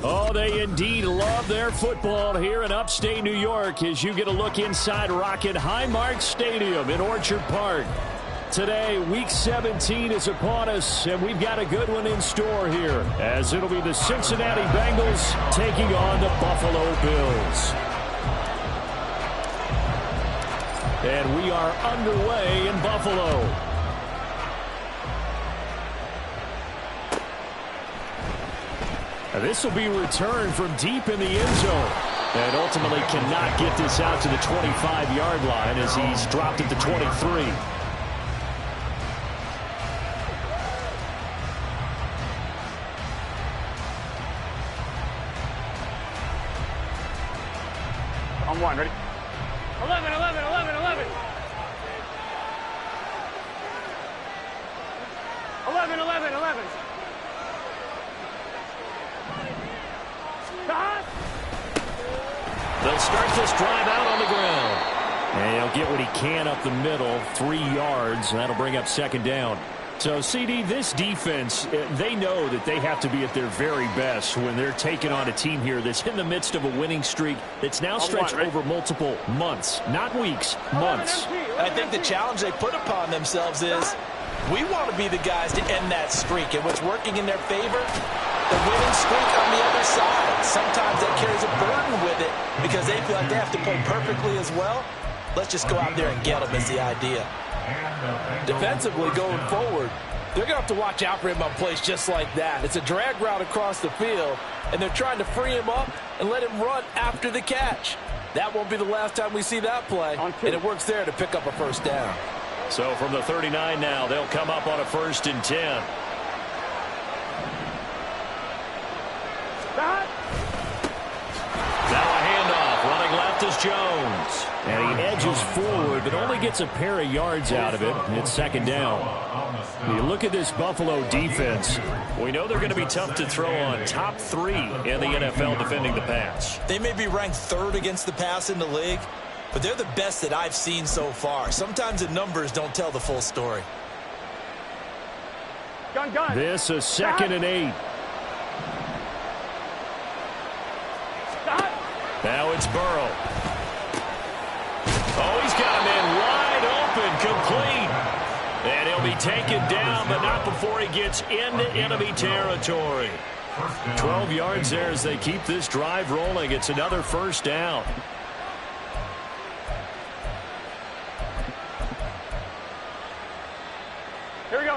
Oh, they indeed love their football here in upstate New York as you get a look inside Rocket Highmark Stadium in Orchard Park. Today, Week 17 is upon us, and we've got a good one in store here, as it'll be the Cincinnati Bengals taking on the Buffalo Bills. And we are underway in Buffalo. This will be returned from deep in the end zone. And ultimately cannot get this out to the 25-yard line as he's dropped at the 23. On one, ready? 11, 11, 11, 11. 11, 11, 11. They'll start this drive out on the ground. And he'll get what he can up the middle, 3 yards, and that'll bring up second down. So, CD, this defense, they know that they have to be at their very best when they're taking on a team here that's in the midst of a winning streak that's now stretched over multiple months, not weeks, months. I think the challenge they put upon themselves is we want to be the guys to end that streak, and what's working in their favor, the winning streak on the other side. Sometimes that carries a burden with it because they feel like they have to play perfectly as well. Let's just go out there and get them is the idea. Defensively going forward, they're going to have to watch out for him on plays just like that. It's a drag route across the field, and they're trying to free him up and let him run after the catch. That won't be the last time we see that play, and it works there to pick up a first down. So from the 39 now, they'll come up on a 1st and 10. Now a handoff. Running left is Jones. And he edges forward, but only gets a pair of yards out of it. It's second down. You look at this Buffalo defense. We know they're going to be tough to throw on. Top 3 in the NFL defending the pass. They may be ranked 3rd against the pass in the league, but they're the best that I've seen so far. Sometimes the numbers don't tell the full story. Gun. This is 2nd and 8. Now it's Burrow. Oh, he's got him in wide open, complete. And he'll be taken down, but not before he gets into enemy territory. 12 yards there as they keep this drive rolling. It's another first down. Here we go.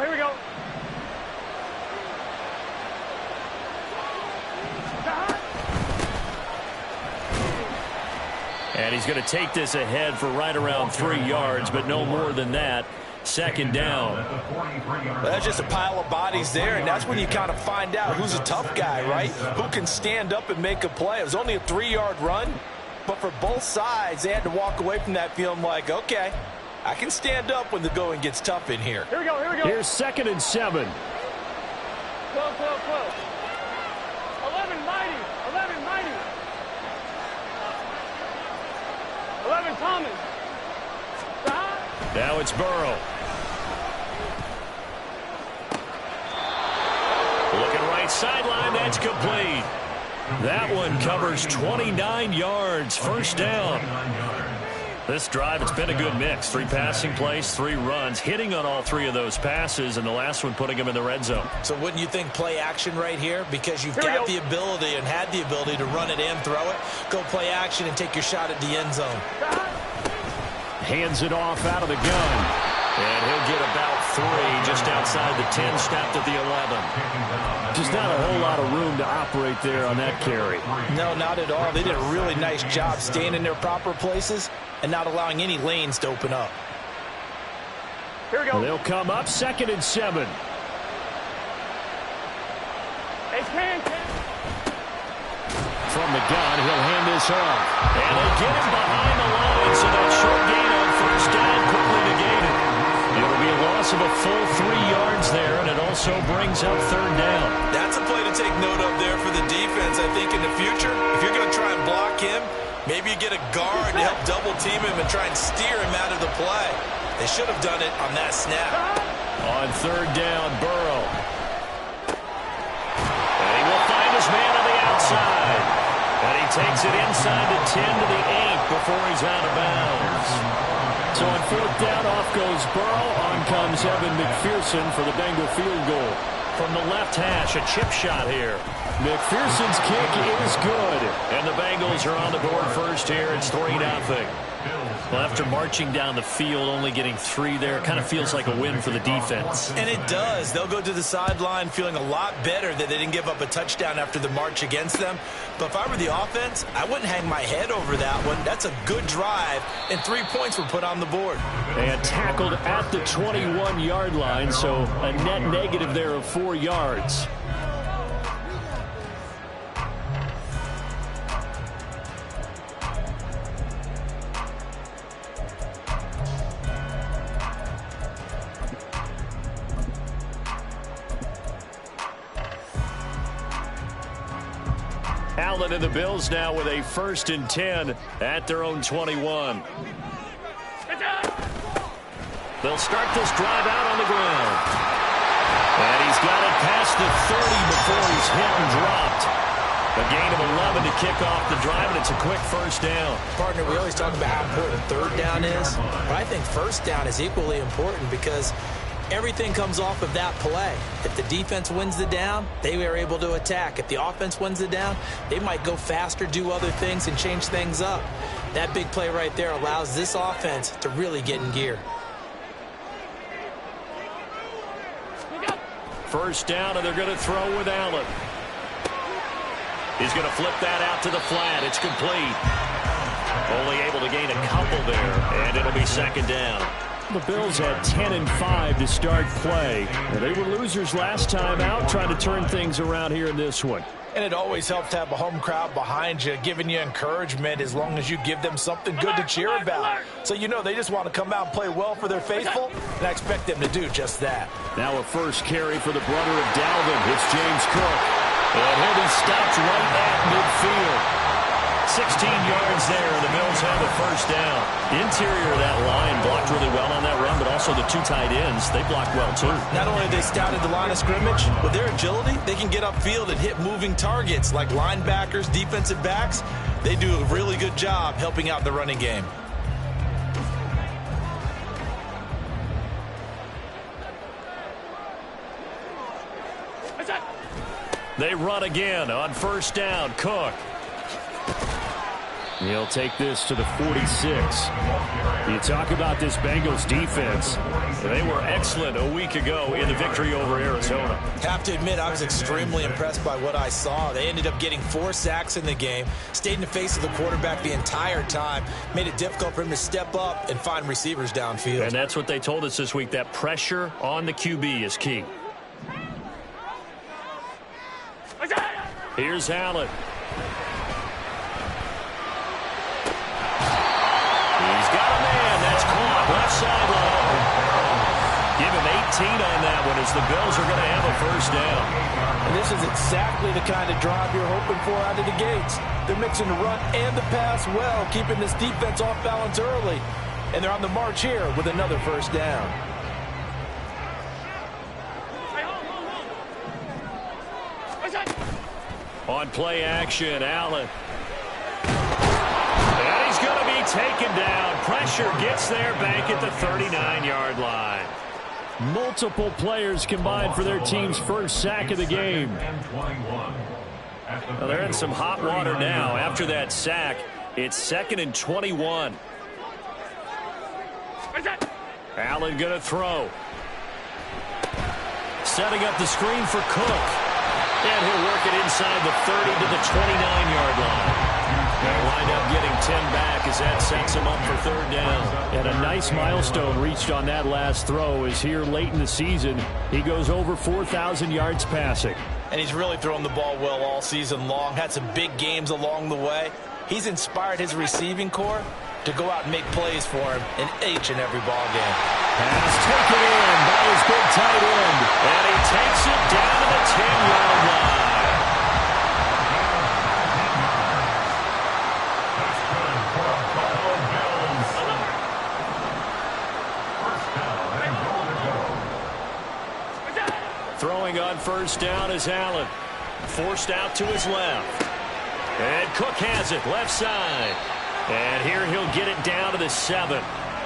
And he's going to take this ahead for right around 3 yards, but no more than that. Second down. Well, that's just a pile of bodies there, and that's when you kind of find out who's a tough guy, right? Who can stand up and make a play. It was only a 3-yard run, but for both sides, they had to walk away from that feeling like, okay, I can stand up when the going gets tough in here. Here we go. Here's 2nd and 7. 12. 11 mighty. 11 Thomas. Now it's Burrow. Looking right sideline, that's complete. That one covers 29 yards, first down. This drive, it's been a good mix. 3 passing plays, 3 runs, hitting on all 3 of those passes, and the last one putting him in the red zone. So wouldn't you think play action right here? Because you've got the ability and had the ability to run it and throw it. Go play action and take your shot at the end zone. Hands it off out of the gun. And he'll get about 3 just outside the 10, snapped at the 11. Just not a whole lot of room to operate there on that carry. No, not at all. They did a really nice job staying in their proper places and not allowing any lanes to open up. Here we go. They'll come up 2nd and 7. Hey, can. From the gun, he'll hand this off. And they get him behind the line, so that short gain on first down quickly negated. It'll be a loss of a full 3 yards there, and it also brings up third down. That's a play to take note of there for the defense, I think, in the future. If you're going to try and block him, maybe you get a guard to help double team him and try and steer him out of the play. They should have done it on that snap. On third down, Burrow. And he will find his man on the outside. side. And he takes it inside the 10 to the 8 before he's out of bounds. So on fourth down, off goes Burrow. On comes Evan McPherson for the Bengal field goal. From the left hash, a chip shot here. McPherson's kick is good. And the Bengals are on the board first here. It's 3-0. Well, after marching down the field, only getting 3 there, it kind of feels like a win for the defense. And it does. They'll go to the sideline feeling a lot better that they didn't give up a touchdown after the march against them. But if I were the offense, I wouldn't hang my head over that one. That's a good drive, and 3 points were put on the board. And tackled at the 21-yard line, so a net negative there of 4 yards. Allen and the Bills now with a 1st and 10 at their own 21. They'll start this drive out on the ground. And he's got it past the 30 before he's hit and dropped. A gain of 11 to kick off the drive, and it's a quick 1st down. Partner, we always talk about how important 3rd down is, but I think 1st down is equally important because everything comes off of that play. If the defense wins the down, they are able to attack. If the offense wins the down, they might go faster, do other things, and change things up. That big play right there allows this offense to really get in gear. 1st down, and they're going to throw with Allen. He's going to flip that out to the flat. It's complete. Only able to gain a couple there, and it'll be 2nd down. The Bills had 10 and 5 to start play. They were losers last time out, trying to turn things around here in this one. And it always helps to have a home crowd behind you, giving you encouragement as long as you give them something good to cheer about. So you know they just want to come out and play well for their faithful, and I expect them to do just that. Now a first carry for the brother of Dalvin. It's James Cook. And he'll be stopped right at midfield. 16 yards there, and the Bills have a 1st down. Interior of that line blocked really well on that run, but also the 2 tight ends, they blocked well too. Not only have they scouted the line of scrimmage, with their agility, they can get upfield and hit moving targets like linebackers, defensive backs. They do a really good job helping out the running game. They run again on 1st down. Cook. He'll take this to the 46. You talk about this Bengals defense. They were excellent a week ago in the victory over Arizona. Have to admit, I was extremely impressed by what I saw. They ended up getting 4 sacks in the game, stayed in the face of the quarterback the entire time, made it difficult for him to step up and find receivers downfield. And that's what they told us this week, that pressure on the QB is key. Here's Allen. He's got a man. That's caught. Left sideline. Give him 18 on that one as the Bills are going to have a 1st down. And this is exactly the kind of drive you're hoping for out of the gates. They're mixing the run and the pass well, keeping this defense off balance early. And they're on the march here with another 1st down. On play action, Allen. And he's going to be taken down. Pressure gets there back at the 39-yard line. Multiple players combined for their team's 1st sack of the game. Well, they're in some hot water now. After that sack, it's 2nd and 21. Allen going to throw. Setting up the screen for Cook. And he'll work it inside the 30 to the 29-yard line. They'll wind up getting 10 back as that sets him up for 3rd down. And a nice milestone reached on that last throw is here late in the season. He goes over 4,000 yards passing. And he's really thrown the ball well all season long. Had some big games along the way. He's inspired his receiving corps to go out and make plays for him in each and every ball game. Pass taken in by his big tight end. And he takes it down to the 10-yard line. Throwing on 1st down is Allen. Forced out to his left. And Cook has it, left side. And here he'll get it down to the 7.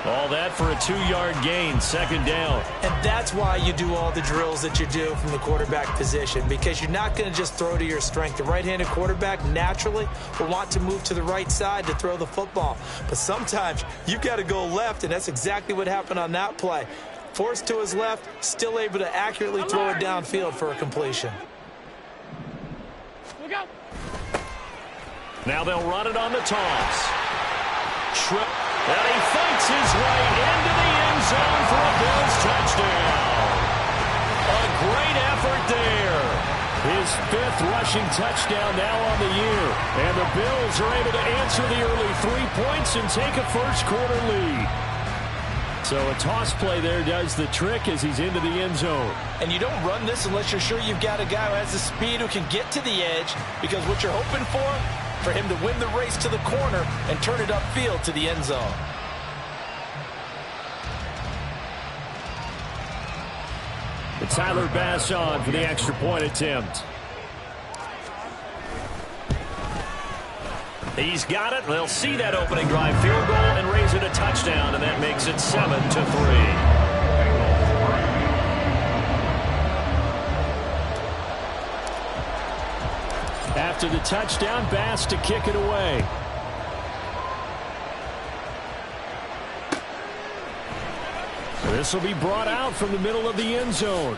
All that for a 2-yard gain, second down. And that's why you do all the drills that you do from the quarterback position, because you're not going to just throw to your strength. The right-handed quarterback naturally will want to move to the right side to throw the football. But sometimes you've got to go left, and that's exactly what happened on that play. Forced to his left, still able to accurately throw it downfield for a completion. Look out. Now they'll run it on the toss. Trip. And he fights his way into the end zone for a Bills touchdown. A great effort there. His 5th rushing touchdown now on the year. And the Bills are able to answer the early 3 points and take a first-quarter lead. So a toss play there does the trick as he's into the end zone. And you don't run this unless you're sure you've got a guy who has the speed who can get to the edge, because what you're hoping for him to win the race to the corner and turn it upfield to the end zone. And Tyler Bass on for the extra point attempt. He's got it. They'll see that opening drive field goal and raise it a touchdown, and that makes it 7-3. After the touchdown, Bass to kick it away. This will be brought out from the middle of the end zone.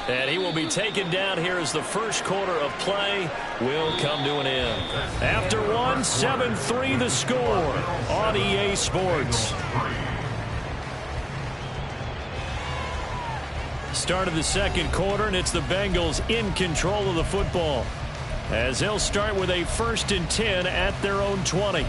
And he will be taken down here as the first quarter of play will come to an end. After one, 7-3 the score on EA Sports. Start of the second quarter, and it's the Bengals in control of the football, as they'll start with a 1st and 10 at their own 20.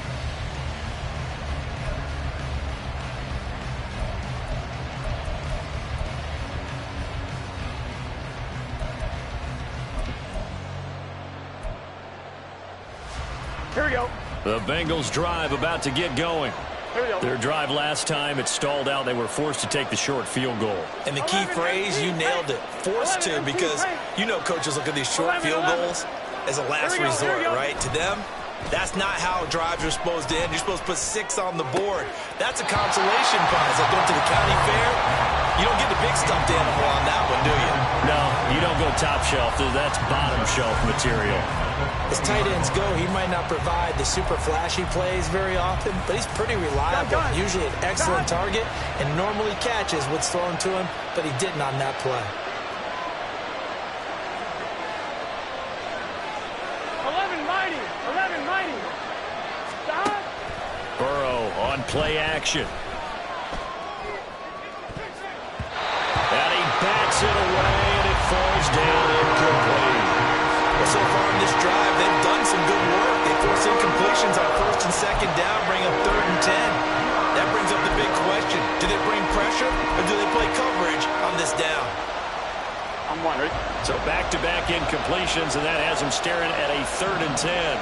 Here we go. The Bengals drive about to get going. Here we go. Their drive last time, it stalled out. They were forced to take the short field goal. And the key phrase, you nailed it, forced to, because you know coaches look at these short field goals as a last resort, right? To them, that's not how drives are supposed to end. You're supposed to put 6 on the board. That's a consolation prize. Like going to the county fair, you don't get the big stuffed animal on that one, do you? No, you don't go top shelf. That's bottom shelf material. As tight ends go, he might not provide the super flashy plays very often, but he's pretty reliable. Usually an excellent target, and normally catches what's thrown to him, but he didn't on that play. 11 mighty. Stop. Burrow on play action. And he bats it away, and it falls down incomplete. Well, so far in this drive, they've done some good work. They force incompletions on 1st and 2nd down, bring up 3rd and 10. That brings up the big question. Do they bring pressure, or do they play coverage on this down? I'm wondering. So back-to-back incompletions, and that has him staring at a 3rd and 10.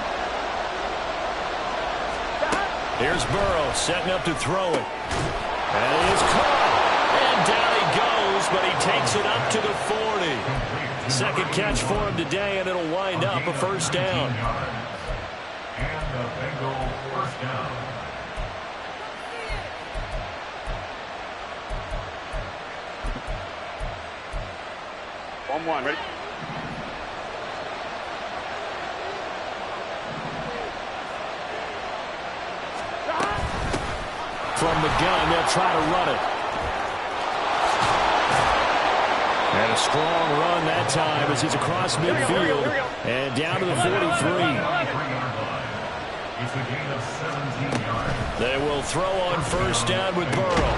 Here's Burrow setting up to throw it. And it is caught. And down he goes, but he takes it up to the 40. Second catch for him today, and it'll wind up a 1st down. And the Bengals 1st down. One, ready? From the gun, they'll try to run it. And a strong run that time as he's across midfield and down to the 43. It's a gain of 17 yards. They will throw on 1st down with Burrow.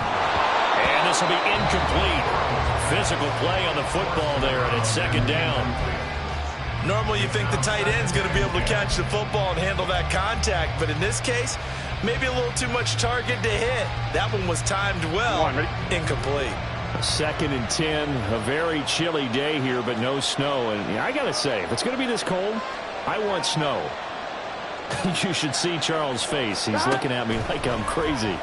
And this will be incomplete. Physical play on the football there, and it's 2nd down. Normally you think the tight end's going to be able to catch the football and handle that contact, but in this case, maybe a little too much target to hit. That one was timed well. Incomplete. 2nd and 10, a very chilly day here, but no snow. And I got to say, if it's going to be this cold, I want snow. You should see Charles' face. He's looking at me like I'm crazy.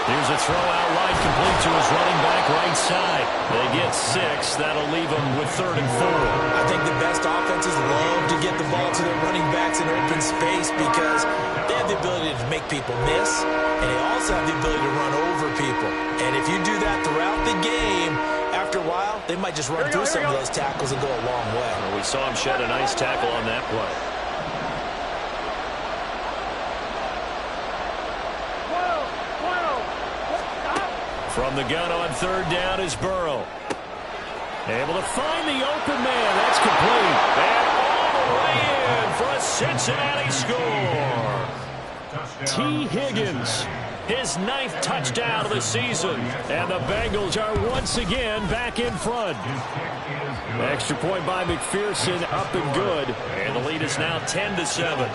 Here's a throw out wide, complete to his running back right side. They get 6. That'll leave them with 3rd and 4. I think the best offenses love to get the ball to their running backs in open space because they have the ability to make people miss, and they also have the ability to run over people. And if you do that throughout the game, after a while, they might just run through some of those tackles and go a long way. Well, we saw him shed a nice tackle on that play. From the gun on 3rd down is Burrow. Able to find the open man. That's complete. And all the way in for a Cincinnati score. T. Higgins, his 9th touchdown of the season. And the Bengals are once again back in front. Extra point by McPherson, up and good. And the lead is now 10-7. Evan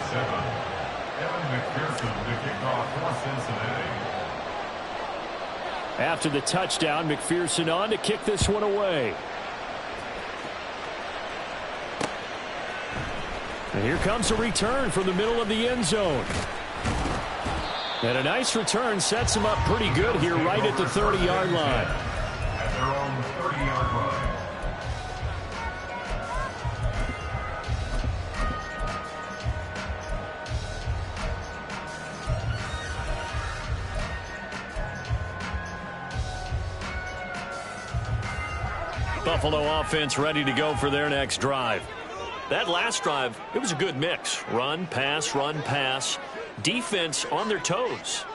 McPherson to kick off for Cincinnati. After the touchdown, McPherson on to kick this one away. And here comes a return from the middle of the end zone. And a nice return sets him up pretty good here right at the 30-yard line. At their own 30-yard line. Buffalo offense ready to go for their next drive. That last drive, it was a good mix. Run, pass, defense on their toes.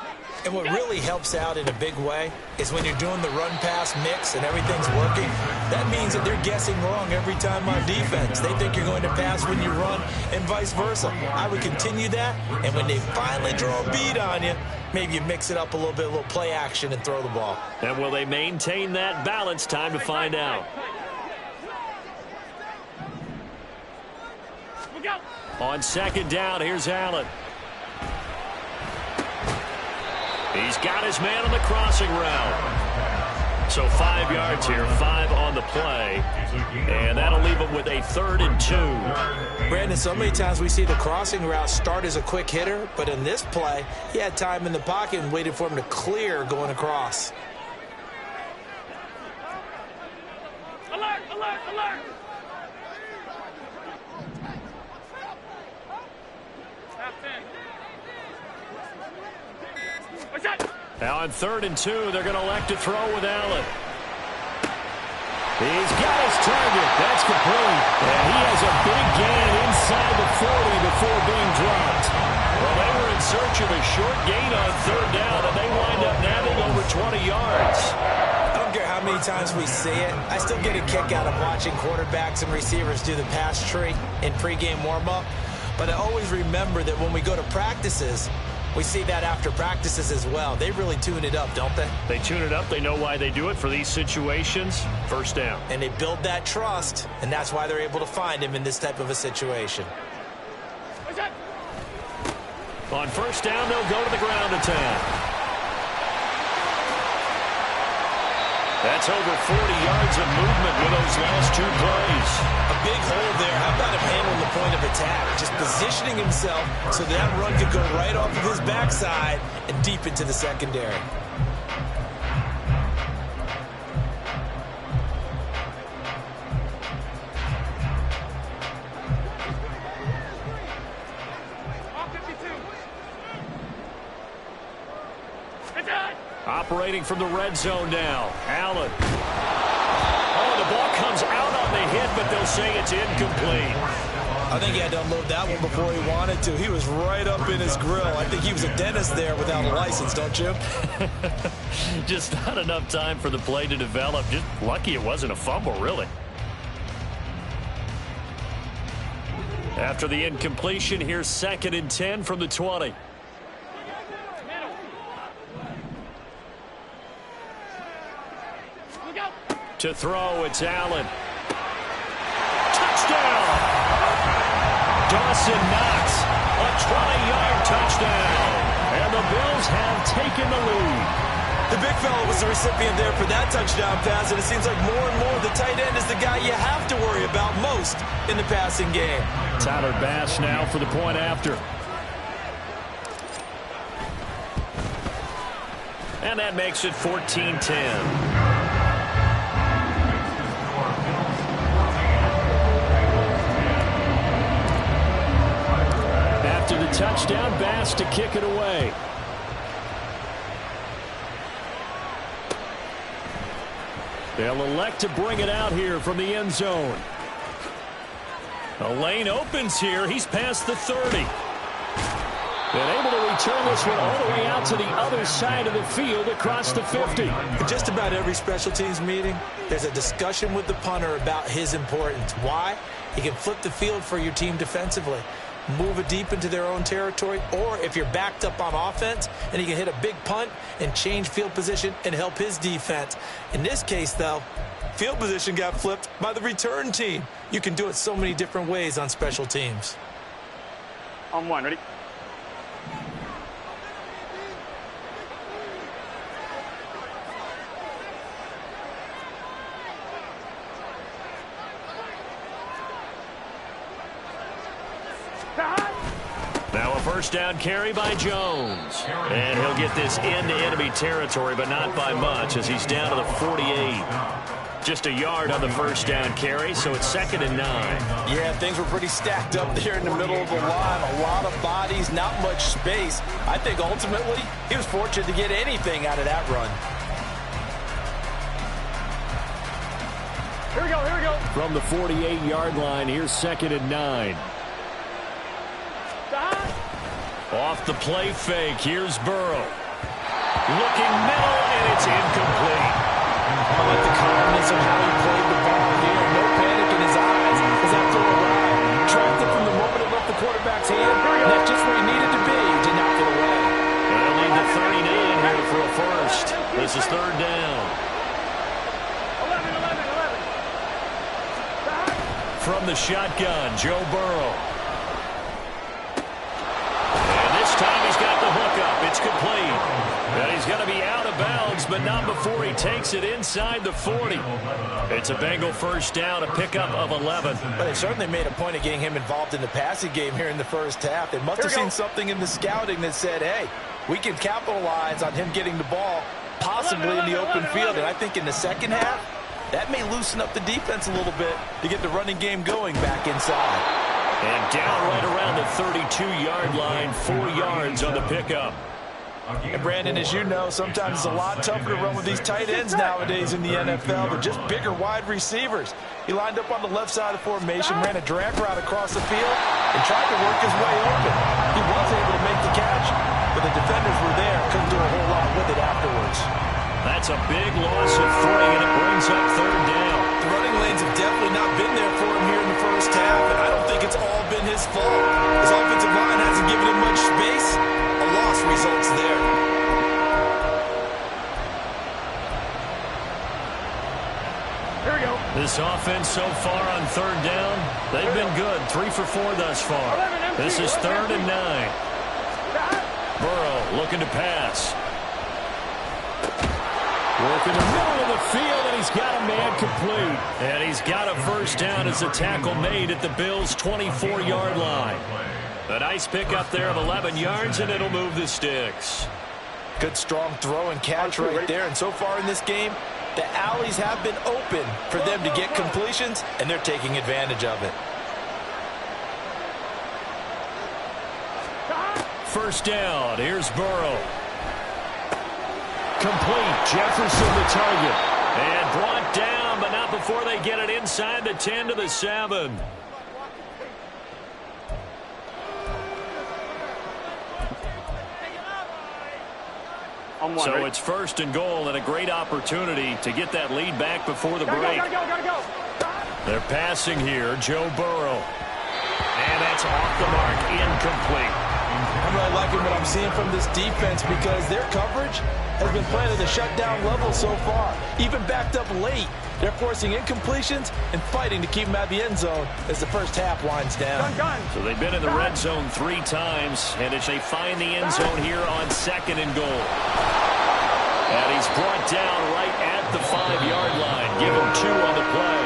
And what really helps out in a big way is when you're doing the run-pass mix and everything's working, that means that they're guessing wrong every time on defense. They think you're going to pass when you run and vice versa. I would continue that, and when they finally draw a beat on you, maybe you mix it up a little bit, a little play action, and throw the ball. And will they maintain that balance? Time to find out. On 2nd down, here's Allen. He's got his man on the crossing route. So 5 yards here, 5 on the play. And that'll leave him with a 3rd and 2. Brandon, so many times we see the crossing route start as a quick hitter, but in this play, he had time in the pocket and waited for him to clear going across. Alert, alert, alert! Now on 3rd and 2, they're going to elect to throw with Allen. He's got his target. That's complete. And he has a big gain inside the 40 before being dropped. Well, they were in search of a short gain on 3rd down, and they wind up nabbing over 20 yards. I don't care how many times we see it. I still get a kick out of watching quarterbacks and receivers do the pass tree in pregame warm-up. But I always remember that when we go to practices, we see that after practices as well. They really tune it up, don't they? They tune it up. They know why they do it for these situations. 1st down. And they build that trust, and that's why they're able to find him in this type of a situation. On 1st down, they'll go to the ground attack. That's over 40 yards of movement with those last 2 plays. A big hole there. How about him handling the point of attack? Just positioning himself so that run could go right off of his backside and deep into the secondary. Operating from the red zone now. Allen. Oh, the ball comes out on the hit, but they'll say it's incomplete. I think he had to unload that one before he wanted to. He was right up in his grill. I think he was a dentist there without a license, don't you? Just not enough time for the play to develop. Just lucky it wasn't a fumble, really. After the incompletion, here's 2nd and 10 from the 20. To throw, it's Allen. Touchdown! Dawson Knox, a 20-yard touchdown. And the Bills have taken the lead. The big fella was the recipient there for that touchdown pass, and it seems like more and more the tight end is the guy you have to worry about most in the passing game. Tyler Bass now for the point after. And that makes it 14-10. touchdown Bass to kick it away. They'll elect to bring it out here from the end zone. A lane opens here. He's past the 30. And able to return this one all the way out to the other side of the field across the 50. In just about every special teams meeting, there's a discussion with the punter about his importance. Why? He can flip the field for your team defensively, move it deep into their own territory, or if you're backed up on offense, and he can hit a big punt and change field position and help his defense. In this case, though, field position got flipped by the return team. You can do it so many different ways on special teams. On one, ready? Now a first down carry by Jones. And he'll get this into enemy territory, but not by much as he's down to the 48. Just a yard on the first down carry, so it's 2nd and 9. Yeah, things were pretty stacked up there in the middle of the line. A lot of bodies, not much space. I think ultimately he was fortunate to get anything out of that run. Here we go, here we go. From the 48-yard line, here's 2nd and 9. Off the play fake, here's Burrow. Looking middle, and it's incomplete. I like the calmness of how he played the ball here. No panic in his eyes as that throw arrived. Tracked it from the moment it left the quarterback's hand. And that's just where he needed to be to knock it away. They'll lead to 39 here for a first. This is 3rd down. 11, 11, 11. From the shotgun, Joe Burrow. And this time he's got the hook up. It's complete. And he's going to be out of bounds, but not before he takes it inside the 40. It's a Bengal first down, a pickup of 11. But they certainly made a point of getting him involved in the passing game here in the first half. They must have seen something in the scouting that said, hey, we can capitalize on him getting the ball possibly in the open field. And I think in the second half, that may loosen up the defense a little bit to get the running game going back inside. And down right around the 32-yard line, 4 yards on the pickup. And Brandon, as you know, sometimes it's a lot tougher to run with these tight ends nowadays in the NFL. They're just bigger wide receivers. He lined up on the left side of the formation, ran a drag route across the field, and tried to work his way open. He was able to make the catch, but the defenders were there, couldn't do a whole lot with it afterwards. That's a big loss of 3, and it brings up 3rd down. The running lanes have definitely not been there for him here in the first half, and I don't think it's all been his fault. His offensive line hasn't given him much space. A loss results there. Here we go. This offense so far on 3rd down, they've been good. 3 for 4 thus far. This is 3rd and 9. Burrow looking to pass. Working the middle of the field, and he's got a man complete. And he's got a first down as a tackle made at the Bills' 24-yard line. A nice pickup there of 11 yards, and it'll move the sticks. Good strong throw and catch right there. And so far in this game, the alleys have been open for them to get completions, and they're taking advantage of it. First down, here's Burrow. Complete, Jefferson the target. And brought down, but not before they get it inside the 10 to the 7. So it's 1st and goal, and a great opportunity to get that lead back before the break. Gotta go. They're passing here, Joe Burrow. And that's off the mark, incomplete. I'm really liking what I'm seeing from this defense because their coverage has been playing at a shutdown level so far. Even backed up late, they're forcing incompletions and fighting to keep them out of the end zone as the first half winds down. So they've been in the red zone 3 times, and as they find the end zone here on 2nd and goal. And he's brought down right at the 5-yard line. Give him 2 on the play.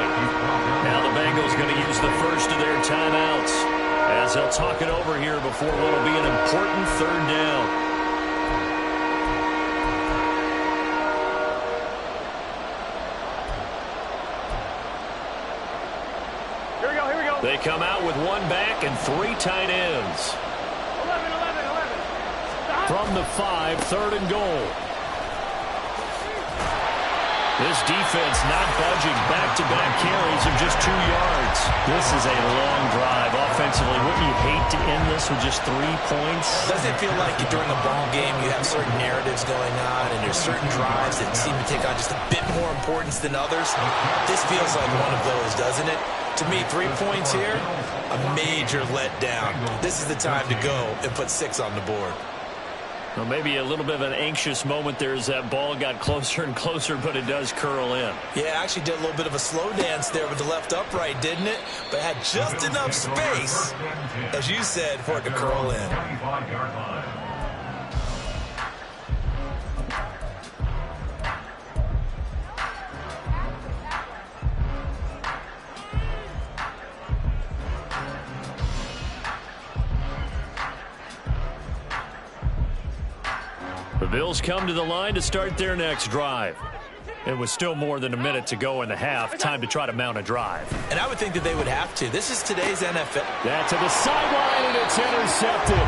Now the Bengals going to use the first of their timeouts as they'll talk it over here before what will be an important 3rd down. Here we go. They come out with 1 back and 3 tight ends. 11, from the 5, 3rd and goal. This defense not budging. Back-to-back carries of just 2 yards. This is a long drive offensively. Wouldn't you hate to end this with just 3 points? Doesn't it feel like during a ball game you have certain narratives going on and there's certain drives that seem to take on just a bit more importance than others? This feels like one of those, doesn't it? To me, 3 points here, a major letdown. This is the time to go and put 6 on the board. Well, maybe a little bit of an anxious moment there as that ball got closer and closer, but it does curl in. Yeah, actually did a little bit of a slow dance there with the left upright, didn't it? But had just enough space, as you said, for it to curl in. 25-yard line. The Bills come to the line to start their next drive. It was still more than a minute to go in the half. Time to try to mount a drive. And I would think that they would have to. This is today's NFL. That's to the sideline, and it's intercepted.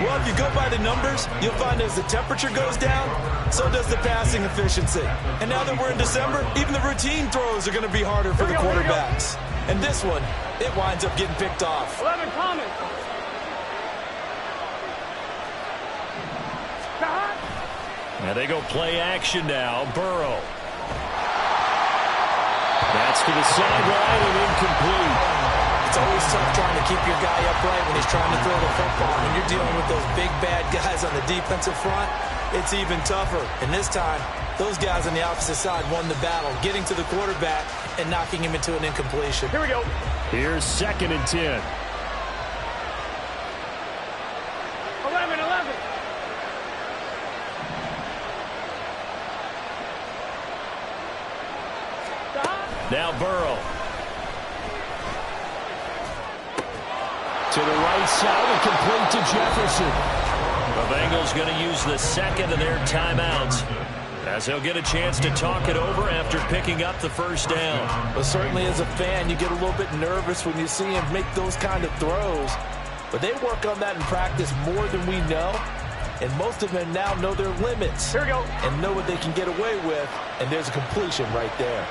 Well, if you go by the numbers, you'll find as the temperature goes down, so does the passing efficiency. And now that we're in December, even the routine throws are going to be harder for the quarterbacks. And this one, it winds up getting picked off. 11 coming. Now they go play action now. Burrow. That's to the sideline and incomplete. It's always tough trying to keep your guy upright when he's trying to throw the football. When you're dealing with those big, bad guys on the defensive front, it's even tougher. And this time, those guys on the opposite side won the battle, getting to the quarterback and knocking him into an incompletion. Here we go. Here's 2nd and 10. 11. Now Burrow. To the right side and complete to Jefferson. The Bengals going to use the 2nd of their timeouts as they'll get a chance to talk it over after picking up the 1st down. But certainly as a fan, you get a little bit nervous when you see him make those kind of throws. But they work on that in practice more than we know. And most of them now know their limits. Here we go. And know what they can get away with. And there's a completion right there.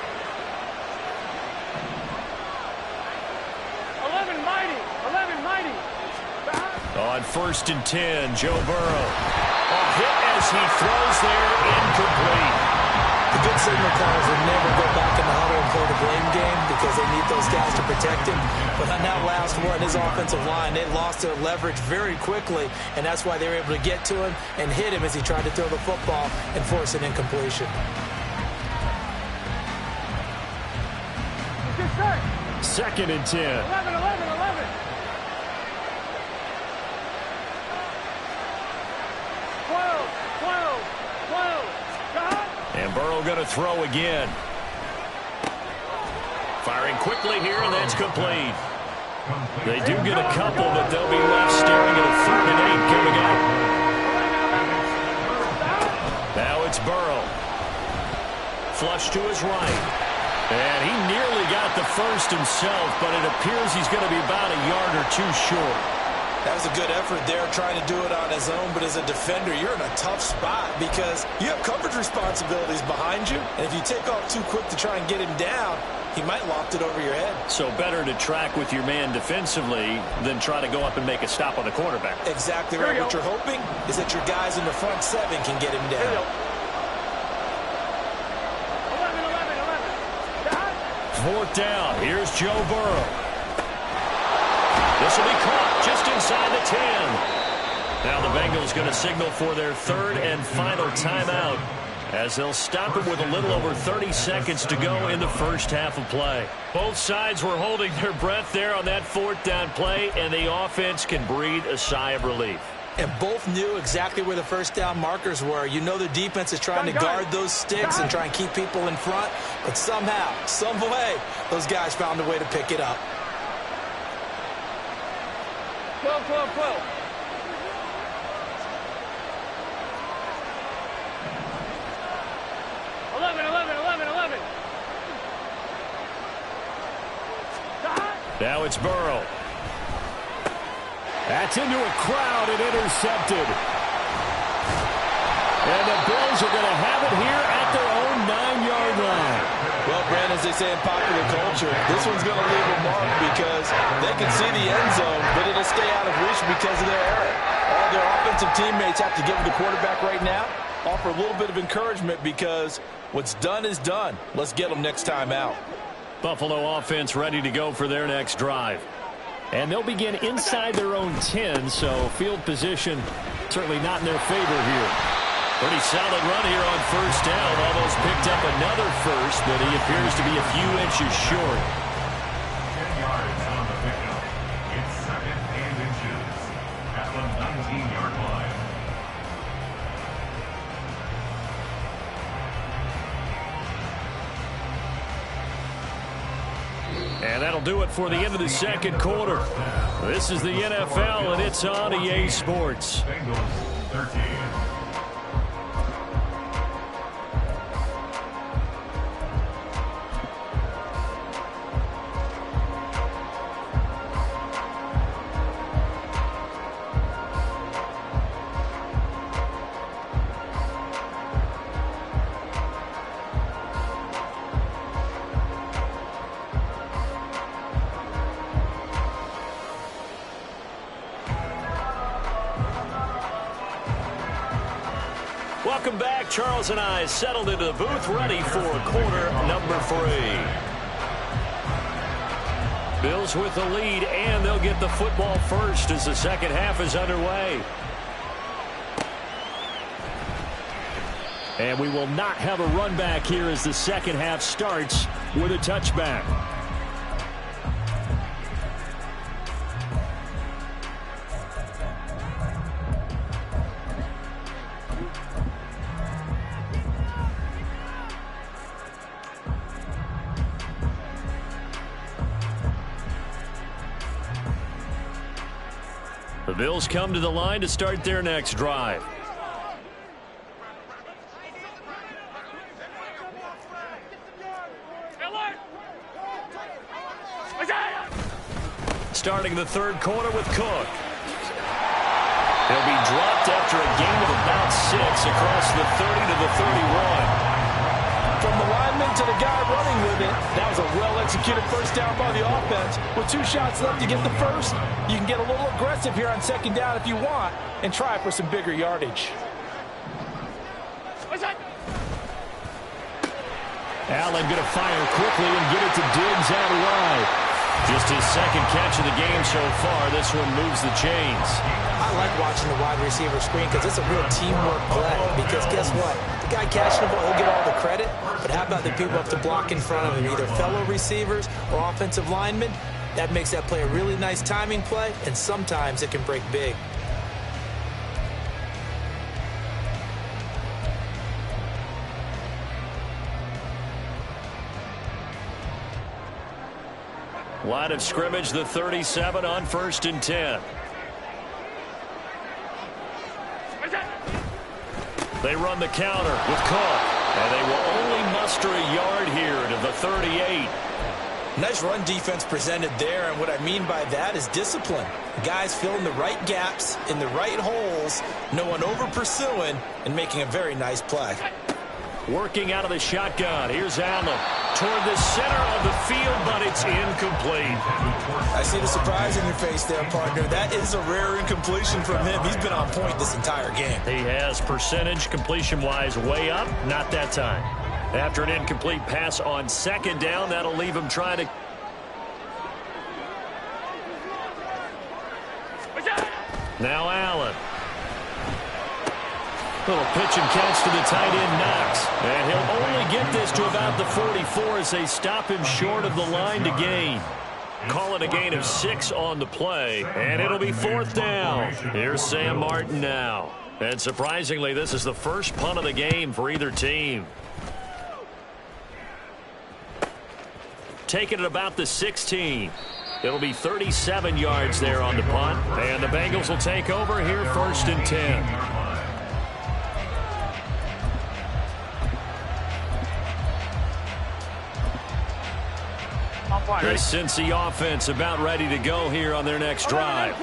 11 mighty. On 1st and 10, Joe Burrow. A hit as he throws there, incomplete. The good signal callers will never go back in the huddle and play the blame game because they need those guys to protect him. But on that last one, his offensive line, they lost their leverage very quickly, and that's why they were able to get to him and hit him as he tried to throw the football and force an incompletion. 2nd and 10. 11. And Burrow going to throw again. Firing quickly here, and that's complete. They do get a couple, but they'll be left staring at a 3rd and 8 coming up. Now it's Burrow. Flush to his right. And he nearly got the 1st himself, but it appears he's going to be about a yard or 2 short. That was a good effort there trying to do it on his own, but as a defender, you're in a tough spot because you have coverage responsibilities behind you, and if you take off too quick to try and get him down, he might loft it over your head. So better to track with your man defensively than try to go up and make a stop on the quarterback. Exactly right. What you're hoping is that your guys in the front 7 can get him down. 11. 4th down. Here's Joe Burrow. This will be caught just inside the 10. Now the Bengals going to signal for their 3rd and final timeout as they'll stop it with a little over 30 seconds to go in the 1st half of play. Both sides were holding their breath there on that 4th down play, and the offense can breathe a sigh of relief. And both knew exactly where the 1st down markers were. You know the defense is trying to guard those sticks and try and keep people in front, but somehow, some way, those guys found a way to pick it up. 12. 11. Now it's Burrow. That's into a crowd and intercepted. And the Bills are going to have it here at their own 9-yard line. Well, Brandon, as they say in popular culture, this one's going to leave a mark because they can see the end zone, but it'll stay out of reach because of their error. All their offensive teammates have to give the quarterback right now, offer a little bit of encouragement because what's done is done. Let's get them next time out. Buffalo offense ready to go for their next drive. And they'll begin inside their own 10, so field position certainly not in their favor here. Pretty solid run here on first down. Almost picked up another first, but he appears to be a few inches short. 10 yards on the pickup. It's 2nd and inches at the 19-yard line. And that'll do it for the end of the second quarter. This is the NFL, and it's on EA Sports. Bengals 13. Welcome back. Charles and I settled into the booth, ready for quarter number 3. Bills with the lead, and they'll get the football first as the second half is underway. And we will not have a run back here as the second half starts with a touchback. The Bills come to the line to start their next drive. Starting the third quarter with Cook. He'll be dropped after a gain of about 6 across the 30 to the 31. From the lineman to the guy running with it, that was a well-executed first down by the offense. With 2 shots left to get the first, you can get a little aggressive here on second down if you want and try for some bigger yardage. Allen going to fire quickly and get it to Diggs out wide. Just his second catch of the game so far. This one moves the chains. I like watching the wide receiver screen because it's a real teamwork play. Because guess what? The guy catching the ball, he'll get all the credit. But how about the people up to block in front of him, either fellow receivers or offensive linemen? That makes that play a really nice timing play, and sometimes it can break big. Line of scrimmage, the 37 on 1st and 10. They run the counter with Cook, and they will only muster a yard here to the 38. Nice run defense presented there, and what I mean by that is discipline. Guys filling the right gaps in the right holes, no one over-pursuing, and making a very nice play. Working out of the shotgun. Here's Allen toward the center of the field, but it's incomplete. I see the surprise in your face there, partner. That is a rare incompletion from him. He's been on point this entire game. He has percentage completion-wise way up. Not that time. After an incomplete pass on second down, that'll leave him trying to... Now Allen. Little pitch and catch to the tight end, Knox. And he'll only get this to about the 44 as they stop him short of the line to gain. Call it a gain of 6 on the play, and it'll be 4th down. Here's Sam Martin now. And surprisingly, this is the first punt of the game for either team. Taking it about the 16. It'll be 37 yards there on the punt, and the Bengals will take over here 1st and 10. The Cincy offense about ready to go here on their next drive.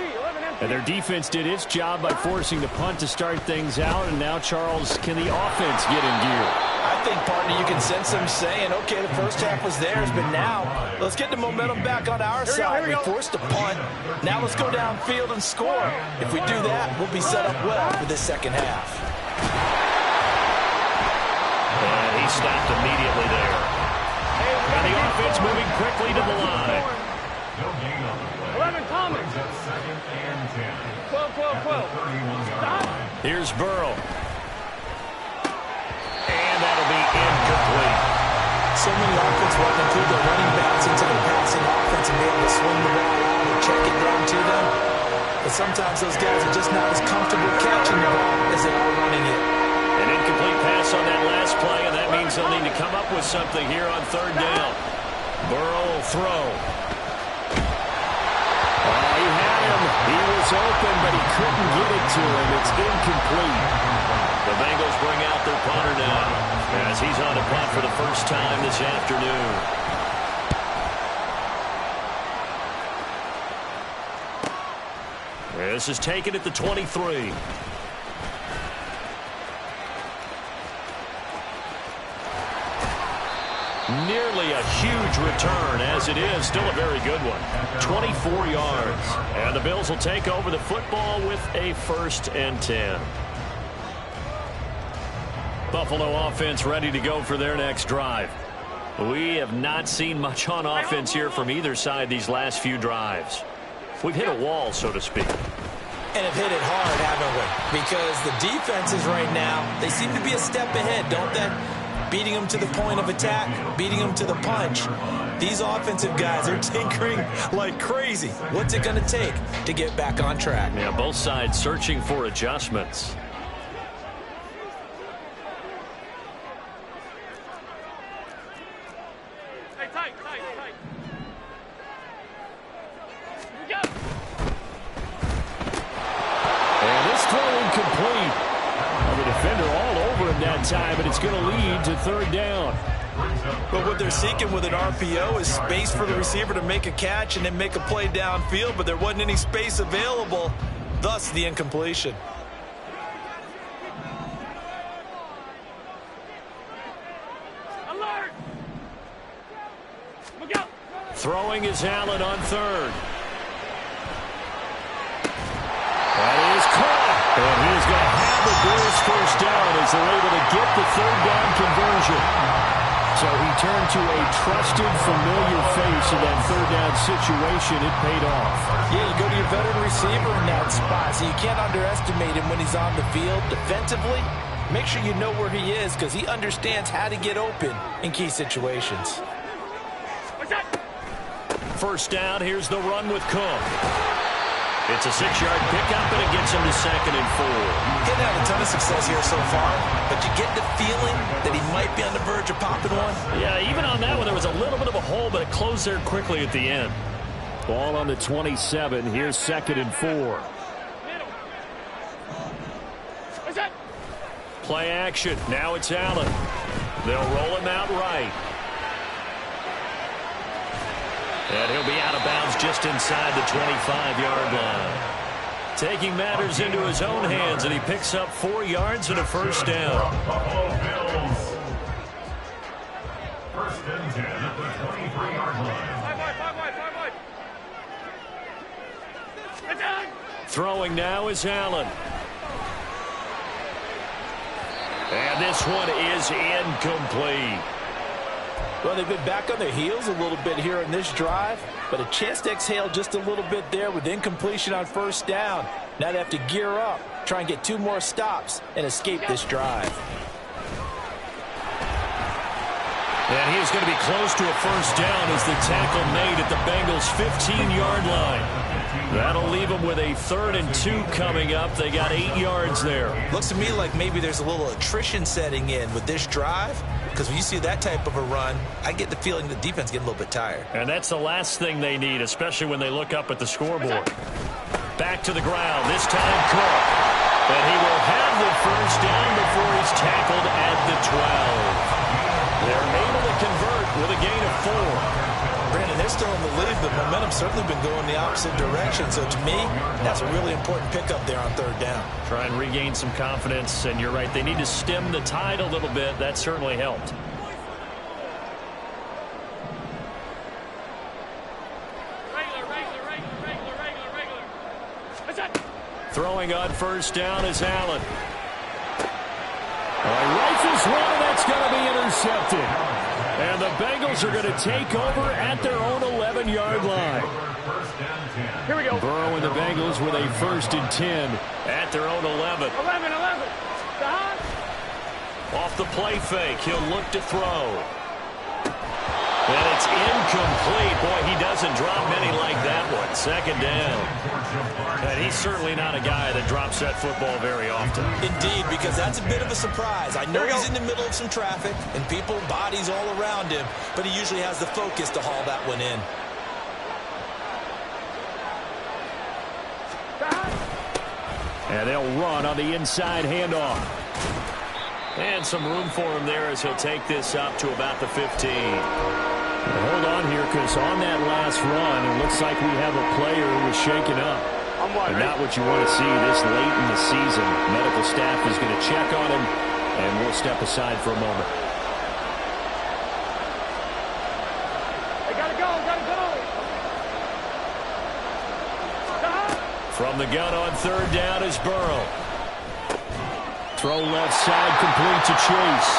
And their defense did its job by forcing the punt to start things out. And now, Charles, can the offense get in gear? I think, partner, you can sense them saying, okay, the first half was theirs, but now let's get the momentum back on our side. We forced a punt. Now let's go downfield and score. If we do that, we'll be set up well for this second half. And he stopped immediately there. And the offense moving quickly to the line. 11, Thomas. 12. Stop. Here's Burrow. And that'll be incomplete. So many offenses will include their running backs into their passing offense and be able to swing the ball out or check it down to them. But sometimes those guys are just not as comfortable catching the ball as they are running it. An incomplete pass on that last play, and that means they'll need to come up with something here on third down. Burrow will throw. He had him. He was open, but he couldn't get it to him. It's incomplete. The Bengals bring out their punter now as he's on the punt for the first time this afternoon. This is taken at the 23. Nearly a huge return, as it is still a very good one. 24 yards. And the Bills will take over the football with a 1st and 10. Buffalo offense ready to go for their next drive. We have not seen much on offense here from either side these last few drives. We've hit a wall, so to speak. And have hit it hard, haven't we? Because the defenses right now, they seem to be a step ahead, don't they? Beating them to the point of attack, beating them to the punch. These offensive guys are tinkering like crazy. What's it going to take to get back on track? Yeah, both sides searching for adjustments. Hey, tight. Go. And this throw incomplete. Well, the defender all over him that time, but it's going to lead to third down. But what they're seeking with an RPO is space for the receiver to make a catch and then make a play downfield, but there wasn't any space available, thus the incompletion. Alert. Look out. Throwing is Allen on third. That is caught. And he is going to have the Bills first down as they're able to get the third down conversion. So he turned to a trusted, familiar face in that third down situation. It paid off. Yeah, you go to your veteran receiver in that spot, so you can't underestimate him when he's on the field defensively. Make sure you know where he is because he understands how to get open in key situations. What's that? First down, here's the run with Cook. It's a 6-yard pickup, and it gets him to 2nd and 4. He hasn't had a ton of success here so far, but you get the feeling that he might be on the verge of popping one. Yeah, even on that one, there was a little bit of a hole, but it closed there quickly at the end. Ball on the 27. Here's 2nd and 4. What's that? Play action. Now it's Allen. They'll roll him out right. And he'll be out of bounds just inside the 25-yard line. Taking matters into his own hands, and he picks up 4 yards and a first down. Buffalo Bills. 1st and 10 at the 23-yard line. 5 wide. Attack. Throwing now is Allen. And this one is incomplete. Well, they've been back on their heels a little bit here in this drive, but a chance to exhale just a little bit there with incompletion on first down. Now they have to gear up, try and get 2 more stops, and escape this drive. And he is going to be close to a first down as the tackle made at the Bengals' 15-yard line. That'll leave them with a 3rd and 2 coming up. They got 8 yards there. Looks to me like maybe there's a little attrition setting in with this drive, because when you see that type of a run, I get the feeling the defense getting a little bit tired. And that's the last thing they need, especially when they look up at the scoreboard. Back to the ground, this time Cook. And he will have the first down before he's tackled at the 12. They're able to convert with a gain of 4. Brandon, they're still in the lead, but momentum's certainly been going the opposite direction. So to me, that's a really important pickup there on third down. Try and regain some confidence, and you're right. They need to stem the tide a little bit. That certainly helped. Throwing on first down is Allen. Rifles one, that's going to be intercepted. And the Bengals are going to take over at their own 11-yard line. Here we go. Burrow and the Bengals with a 1st and 10 at their own 11. 11. Off the play fake, he'll look to throw. And it's incomplete. Boy, he doesn't drop many like that one. 2nd down. And he's certainly not a guy that drops that football very often. Indeed, because that's a bit of a surprise. I know he's in the middle of some traffic and people, bodies all around him, but he usually has the focus to haul that one in. And they'll run on the inside handoff. And some room for him there as he'll take this up to about the 15. Hold on here, because on that last run, it looks like we have a player who was shaken up. And not what you want to see this late in the season. Medical staff is going to check on him, and we'll step aside for a moment. They gotta go. From the gun on third down is Burrow. Throw left side, complete to Chase.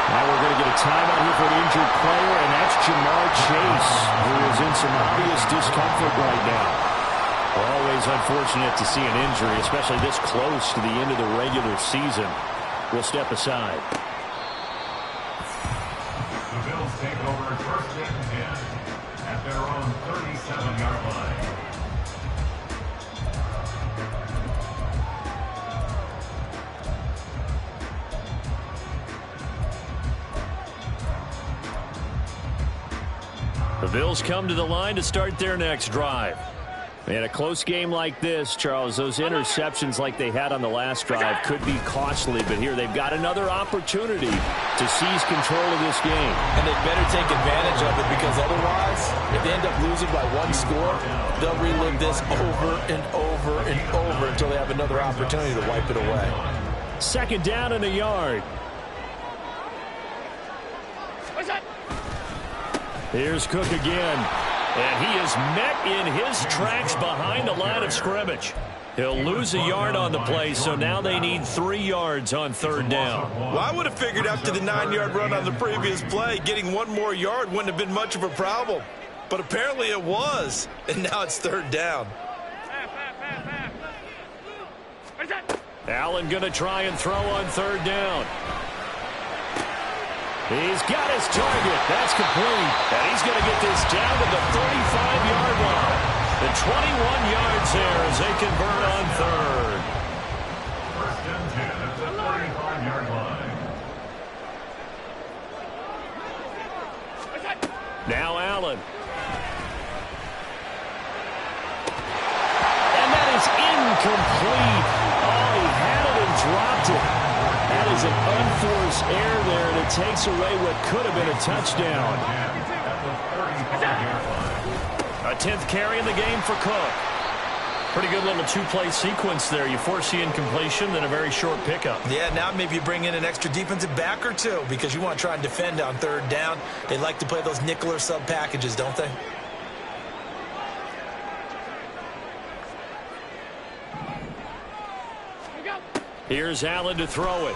Now we're going to get a timeout here for an injured player, and that's Jamar Chase, who is in some obvious discomfort right now. Always unfortunate to see an injury, especially this close to the end of the regular season. We'll step aside. The Bills take over 1st and 10 at their own 37-yard line. The Bills come to the line to start their next drive. In a close game like this, Charles, those interceptions like they had on the last drive could be costly, but here they've got another opportunity to seize control of this game. And they better take advantage of it, because otherwise, if they end up losing by 1 score, they'll relive this over and over and over until they have another opportunity to wipe it away. 2nd down and a yard. Here's Cook again, and he is met in his tracks behind the line of scrimmage. He'll lose a yard on the play, so now they need 3 yards on third down. Well, I would have figured after the 9-yard run on the previous play, getting 1 more yard wouldn't have been much of a problem. But apparently it was, and now it's third down. Allen going to try and throw on third down. He's got his target. That's complete. And he's going to get this down to the 35-yard line. The 21 yards there as they convert on third. 1st and 10 at the 35-yard line. Now Allen. And that is incomplete. Oh, he had it and dropped it. That is an unforced error there, and it takes away what could have been a touchdown. A 10th carry in the game for Cook. Pretty good little 2-play sequence there. You force the incompletion, then a very short pickup. Yeah, now maybe you bring in an extra defensive back or 2 because you want to try and defend on third down. They like to play those nickel or sub packages, don't they? Here's Allen to throw it.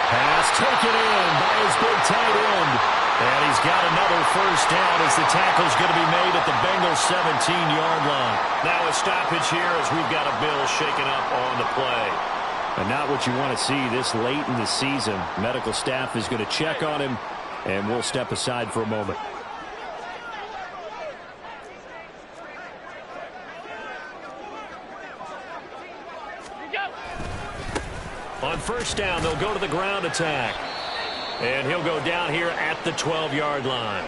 Pass taken in by his big tight end. And he's got another first down as the tackle's going to be made at the Bengals 17-yard line. Now a stoppage here as we've got a Bill shaken up on the play. And not what you want to see this late in the season. Medical staff is going to check on him, and we'll step aside for a moment. On first down, they'll go to the ground attack. And he'll go down here at the 12-yard line.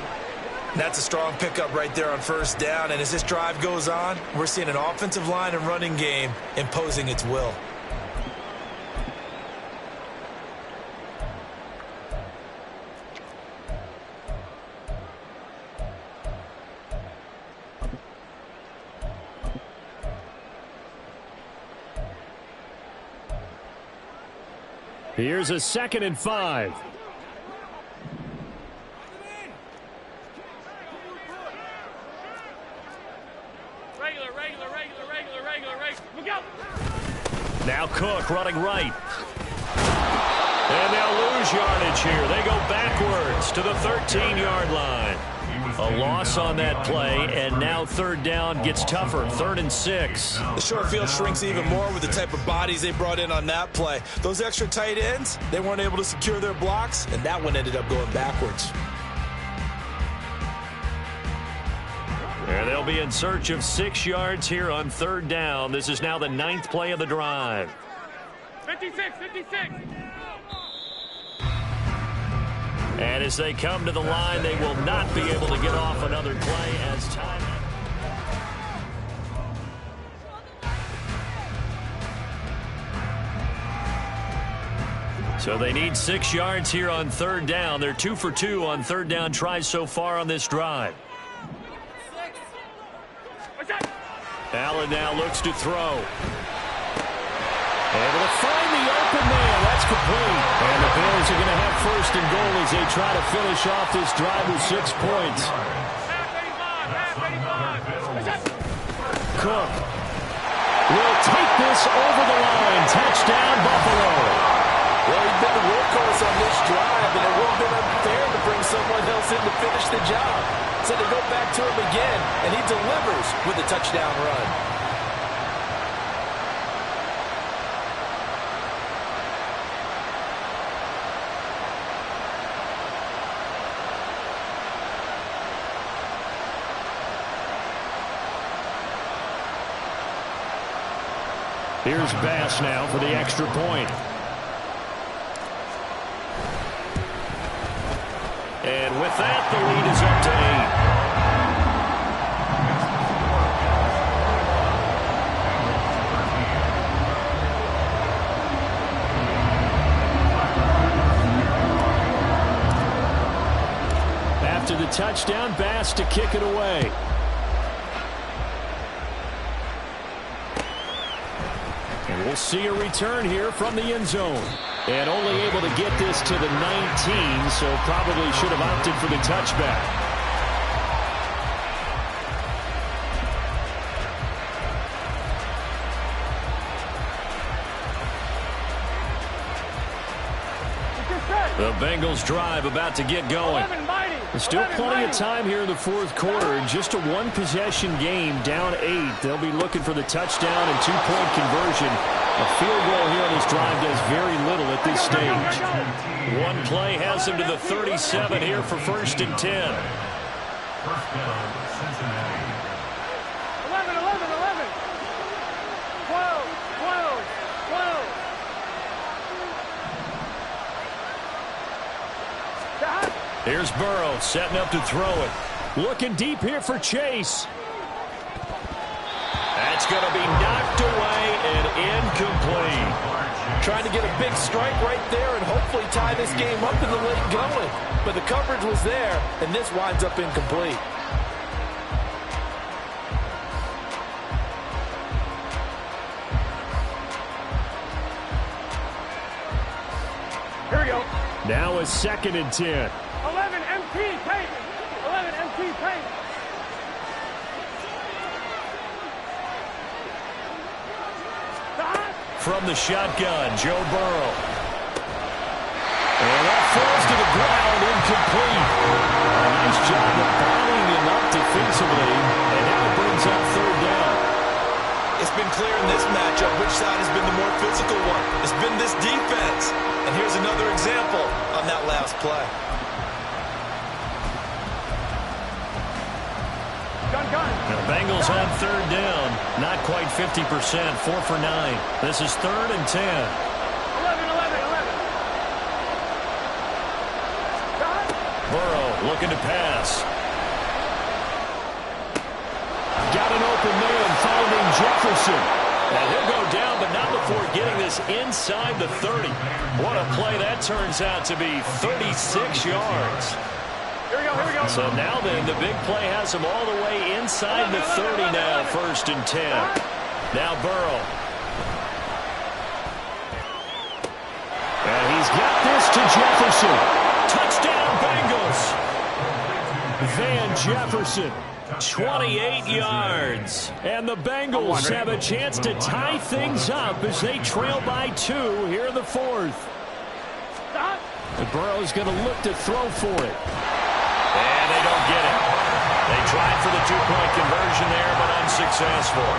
That's a strong pickup right there on first down. And as this drive goes on, we're seeing an offensive line and running game imposing its will. Here's a 2nd and 5. Now Cook running right. And they'll lose yardage here. They go backwards to the 13-yard line. A loss on that play, and now 3rd down gets tougher. 3rd and 6. The short field shrinks even more with the type of bodies they brought in on that play. Those extra tight ends, they weren't able to secure their blocks, and that one ended up going backwards. And they'll be in search of 6 yards here on 3rd down. This is now the 9th play of the drive. 56, 56. And as they come to the line, they will not be able to get off another play as time. So they need 6 yards here on 3rd down. They're 2 for 2 on 3rd down tries so far on this drive. Allen now looks to throw. Able to find the open man. That's complete. And the Bears are going to have 1st and goal as they try to finish off this drive with 6 points. Cook will take this over the line. Touchdown, Buffalo. Well, he's been the workhorse on this drive, and it would have been unfair to bring someone else in to finish the job. So they go back to him again, and he delivers with a touchdown run. Here's Bass now for the extra point. And with that, the lead is up to 8. After the touchdown, Bass to kick it away. And we'll see a return here from the end zone. And only able to get this to the 19, so probably should have opted for the touchback. The Bengals drive about to get going. There's still plenty of time here in the 4th quarter. Just a 1-possession game, down 8. They'll be looking for the touchdown and 2-point conversion. A field goal here on this drive does very little at this stage. One play has them to the 37 here for 1st and 10. 11, 11, 11. 12, 12, 12. Here's Burrow setting up to throw it. Looking deep here for Chase. That's going to be knocked away and incomplete. Trying to get a big strike right there and hopefully tie this game up in the late going. But the coverage was there, and this winds up incomplete. Here we go. Now a 2nd and 10. 11 MT paint. 11 MT paint. From the shotgun, Joe Burrow. And that falls to the ground, incomplete. A nice job of bounding him up defensively, and now it brings up 3rd down. It's been clear in this matchup which side has been the more physical one. It's been this defense. And here's another example on that last play. The Bengals on 3rd down. Not quite 50%. 4 for 9. This is 3rd and 10. 11, 11, 11. Burrow looking to pass. Got an open man, finding Jefferson. And he'll go down, but not before getting this inside the 30. What a play that turns out to be. 36 yards. Here we go, here we go. So now then, the big play has him all the way inside the 30 now, 1st and 10. Now Burrow. And to Jefferson. Touchdown, Bengals. Van Jefferson, 28 yards. And the Bengals have a chance to tie things up as they trail by 2 here in the 4th. And Burrow's going to look to throw for it. And they don't get it. They tried for the 2-point conversion there, but unsuccessful.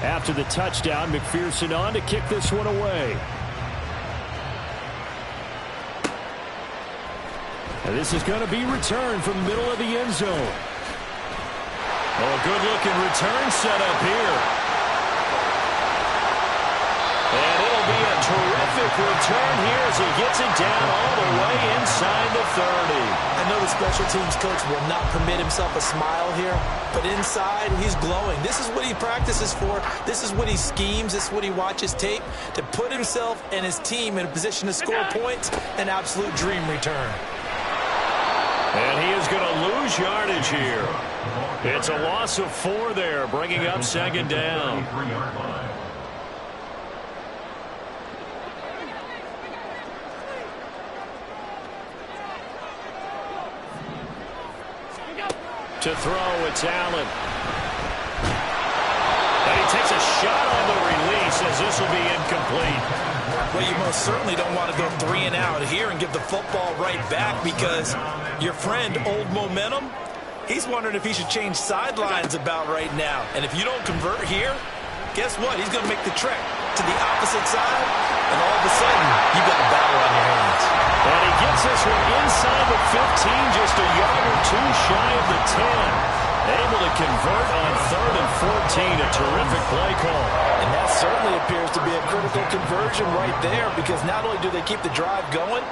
After the touchdown, McPherson on to kick this one away. And this is going to be returned from the middle of the end zone. Oh, a good-looking return set up here. And it'll be a terrific return here as he gets it down all the way inside the 30. I know the special teams coach will not permit himself a smile here, but inside, he's glowing. This is what he practices for. This is what he schemes. This is what he watches tape to put himself and his team in a position to score points. An absolute dream return. And he is going to lose yardage here. It's a loss of 4 there, bringing up 2nd down. To throw, it's Allen. And he takes a shot on the release as this will be incomplete. Well, you most certainly don't want to go 3 and out here and give the football right back because your friend, Old Momentum, he's wondering if he should change sidelines about right now. And if you don't convert here, guess what? He's going to make the trek to the opposite side, and all of a sudden, you've got a battle on your hands. And he gets this one inside the 15, just a yard or 2 shy of the 10. Able to convert on 3rd and 14. A terrific play call. And that certainly appears to be a critical conversion right there because not only do they keep the drive going,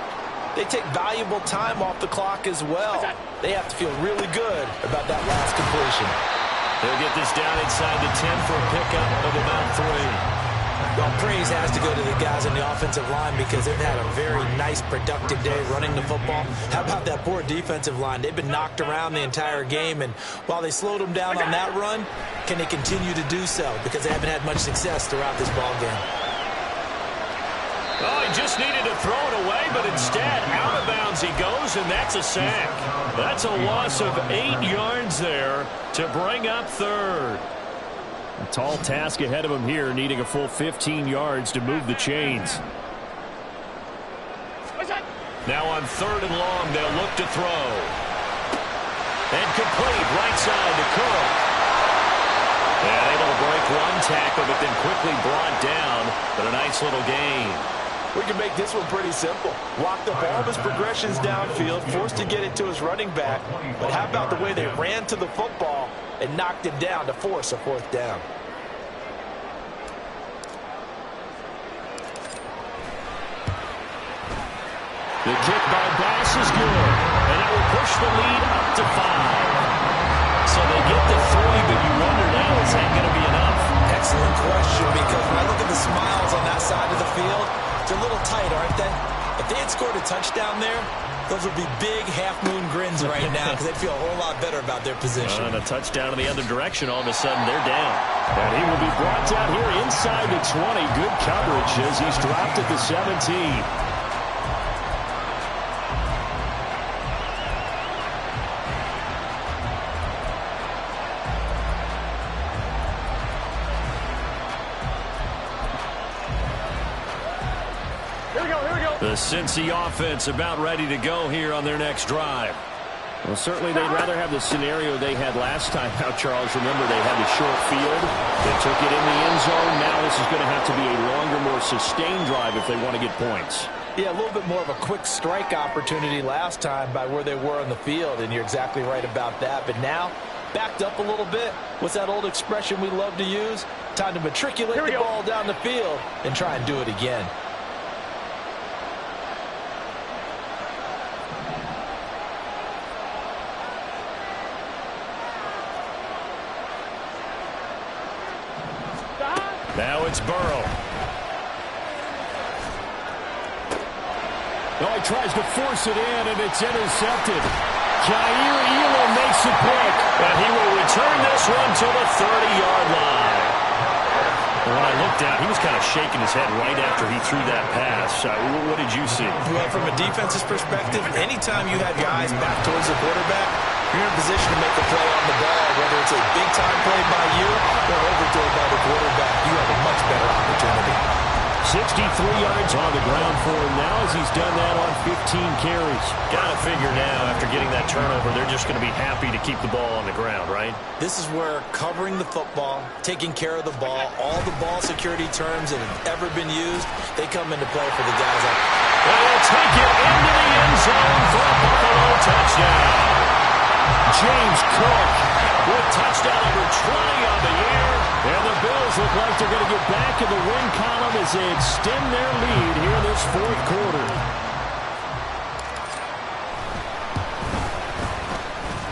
they take valuable time off the clock as well. They have to feel really good about that last completion. They'll get this down inside the 10 for a pickup of about 3. Well, praise has to go to the guys on the offensive line because they've had a very nice, productive day running the football. How about that poor defensive line? They've been knocked around the entire game, and while they slowed them down on that run, can they continue to do so? Because they haven't had much success throughout this ball game. Oh, he just needed to throw it away, but instead, out of bounds he goes, and that's a sack. That's a loss of 8 yards there to bring up 3rd. A tall task ahead of him here, needing a full 15 yards to move the chains. Now on 3rd and long, they'll look to throw. And complete right side to Cook. And able to break 1 tackle, but then quickly brought down. But a nice little gain. We can make this one pretty simple. Locked up all of his progressions downfield, forced to get it to his running back. But how about the way they ran to the football and knocked him down to force a 4th down? The kick by Bass is good. And that will push the lead up to 5. So they get the 3, but you wonder now, is that going to be enough? Excellent question, because when I look at the smiles on that side of the field, they're a little tight, aren't they? If they had scored a touchdown there, those would be big half-moon grins right now because they'd feel a whole lot better about their position. And a touchdown in the other direction, all of a sudden they're down. And he will be brought down here inside the 20. Good coverage as he's dropped at the 17. The Cincy offense about ready to go here on their next drive. Well, certainly they'd rather have the scenario they had last time out, Charles. Remember, they had the short field. They took it in the end zone. Now this is going to have to be a longer, more sustained drive if they want to get points. Yeah, a little bit more of a quick strike opportunity last time by where they were on the field, and you're exactly right about that. But now, backed up a little bit. What's that old expression we love to use? Time to matriculate the ball down the field and try and do it again. Now it's Burrow. Oh, he tries to force it in, and it's intercepted. Jair Elam makes makes the pick, and he will return this one to the 30-yard line. When I looked out, he was kind of shaking his head right after he threw that pass. What did you see? Well, from a defense's perspective, anytime you have your eyes back towards the quarterback, you're in a position to make a play on the ball, whether it's a big-time play by you or an overthrow by the quarterback. You have a much better opportunity. 63 yards on the ground for him now as he's done that on 15 carries. Got to figure now, after getting that turnover, they're just going to be happy to keep the ball on the ground, right? This is where covering the football, taking care of the ball, all the ball security terms that have ever been used, they come into play for the guys. They'll take it into the end zone for a Buffalo touchdown. James Cook with touchdown number 20 on the year. And the Bills look like they're going to get back in the win column as they extend their lead here in this fourth quarter.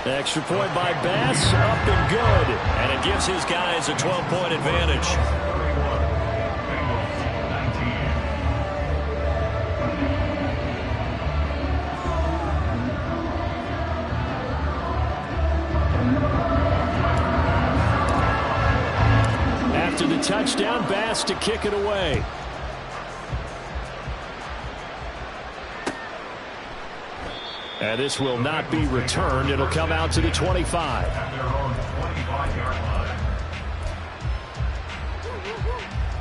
Extra point by Bass, up and good. And it gives his guys a 12-point advantage. After the touchdown, Bass to kick it away. And this will not be returned. It'll come out to the 25. At their own 25-yard line.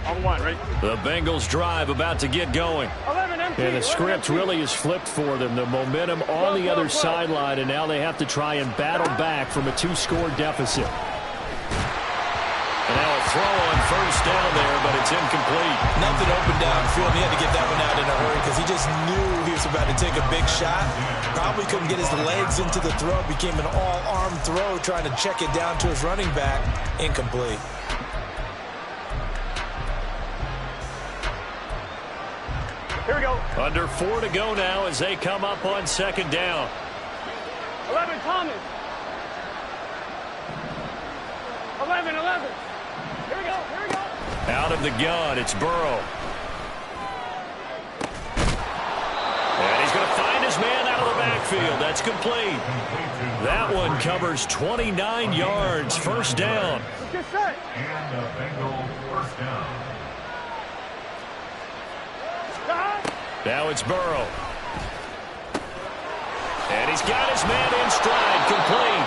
On one, ready? The Bengals drive about to get going. 11 empty. And the script really is flipped for them. The momentum on the other sideline, and now they have to try and battle back from a 2-score deficit. And now a throw on first down there, but it's incomplete. Nothing open downfield. He had to get that one out in a hurry because he just knew he was about to take a big shot. Probably couldn't get his legs into the throw. Became an all-arm throw trying to check it down to his running back. Incomplete. Here we go. Under 4 to go now as they come up on second down. 11, Thomas. 11. Here we go. Out of the gun, it's Burrow. And he's going to find his man out of the backfield. That's complete. That one covers 29 yards. First down. Get set. And the Bengals first down. Now it's Burrow. And he's got his man in stride, complete.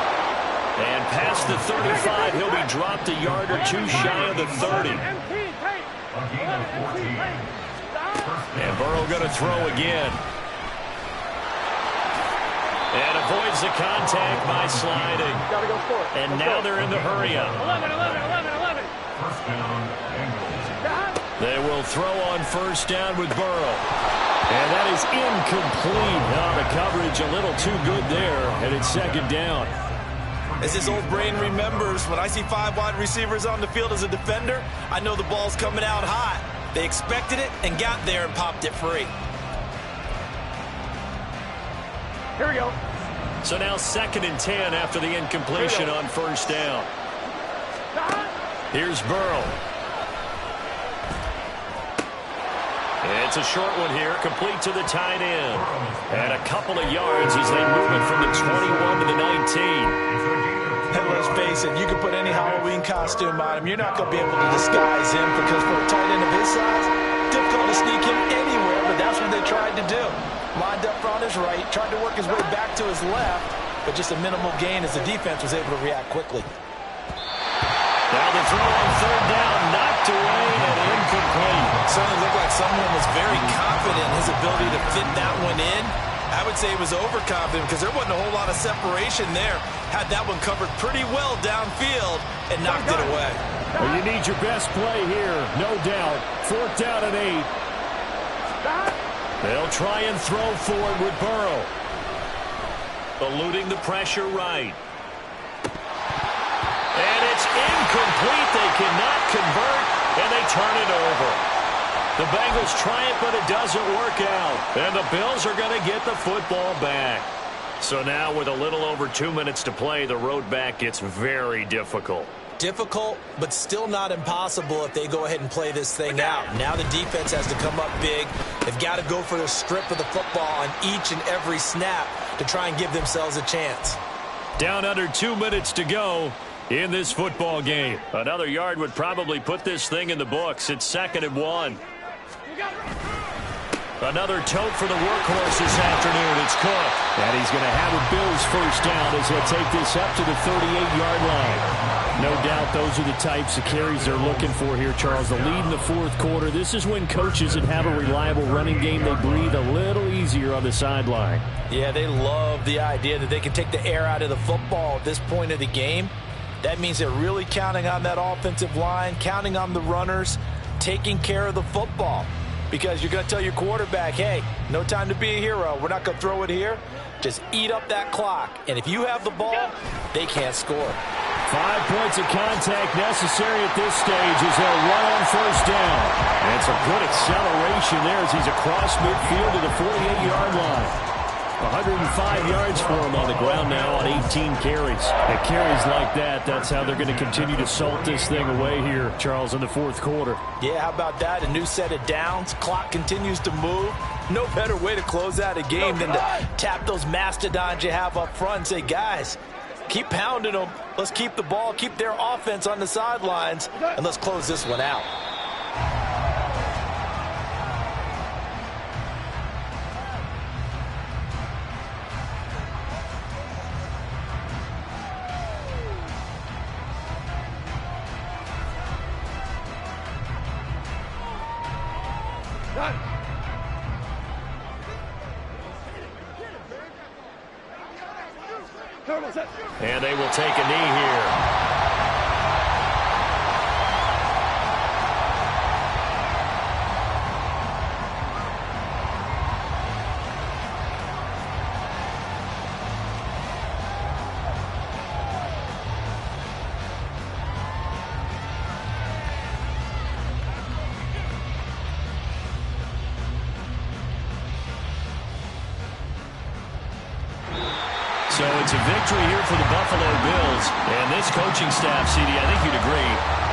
And past the 35, he'll be dropped a yard or two shy of the 30. A gain of 14. And Burrow going to throw again. And avoids the contact by sliding. Gotta go for it. And now they're in the hurry-up. 11. First down, Bengals. They will throw on first down with Burrow. And that is incomplete. Now the coverage a little too good there, and it's second down. As his old brain remembers, when I see 5 wide receivers on the field as a defender, I know the ball's coming out hot. They expected it and got there and popped it free. Here we go. So now 2nd and 10 after the incompletion on first down. Here's Burrow. It's a short one here, complete to the tight end. And a couple of yards as they move it from the 21 to the 19. And let's face it, you can put any Halloween costume on him. You're not going to be able to disguise him because for a tight end of his size, difficult to sneak him anywhere, but that's what they tried to do. Lined up on his right, tried to work his way back to his left, but just a minimal gain as the defense was able to react quickly. Now the throw on third down, knocked away and incomplete. Certainly looked like someone was very confident in his ability to fit that one in. I would say he was overconfident because there wasn't a whole lot of separation there. Had that one covered pretty well downfield and knocked it away. Well, you need your best play here, no doubt. 4th down and 8. They'll try and throw for it with Burrow. Eluding the pressure right. And it's incomplete. They cannot convert, and they turn it over. The Bengals try it, but it doesn't work out. And the Bills are going to get the football back. So now with a little over 2 minutes to play, the road back gets very difficult. Difficult, but still not impossible if they go ahead and play this thing out. Now the defense has to come up big. They've got to go for the strip of the football on each and every snap to try and give themselves a chance. Down under 2 minutes to go in this football game. Another yard would probably put this thing in the books. It's 2nd and 1. Another tote for the workhorse this afternoon. It's Cook. And he's going to have a Bills first down as they'll take this up to the 38-yard line. No doubt those are the types of carries they're looking for here, Charles. The lead in the fourth quarter. This is when coaches that have a reliable running game, they breathe a little easier on the sideline. Yeah, they love the idea that they can take the air out of the football at this point of the game. That means they're really counting on that offensive line, counting on the runners, taking care of the football. Because you're going to tell your quarterback, hey, no time to be a hero. We're not going to throw it here. Just eat up that clock. And if you have the ball, they can't score. 5 points of contact necessary at this stage as they'll run on first down. And some good acceleration there as he's across midfield to the 48-yard line. 105 yards for him on the ground now on 18 carries. At carries like that, that's how they're going to continue to salt this thing away here, Charles, in the fourth quarter. Yeah, how about that? A new set of downs. Clock continues to move. No better way to close out a game than to tap those mastodons you have up front and say, guys, keep pounding them. Let's keep the ball, keep their offense on the sidelines, and let's close this one out. And they will take a knee here. So it's a victory here for the Buffalo Bills. And this coaching staff, CD, I think you'd agree,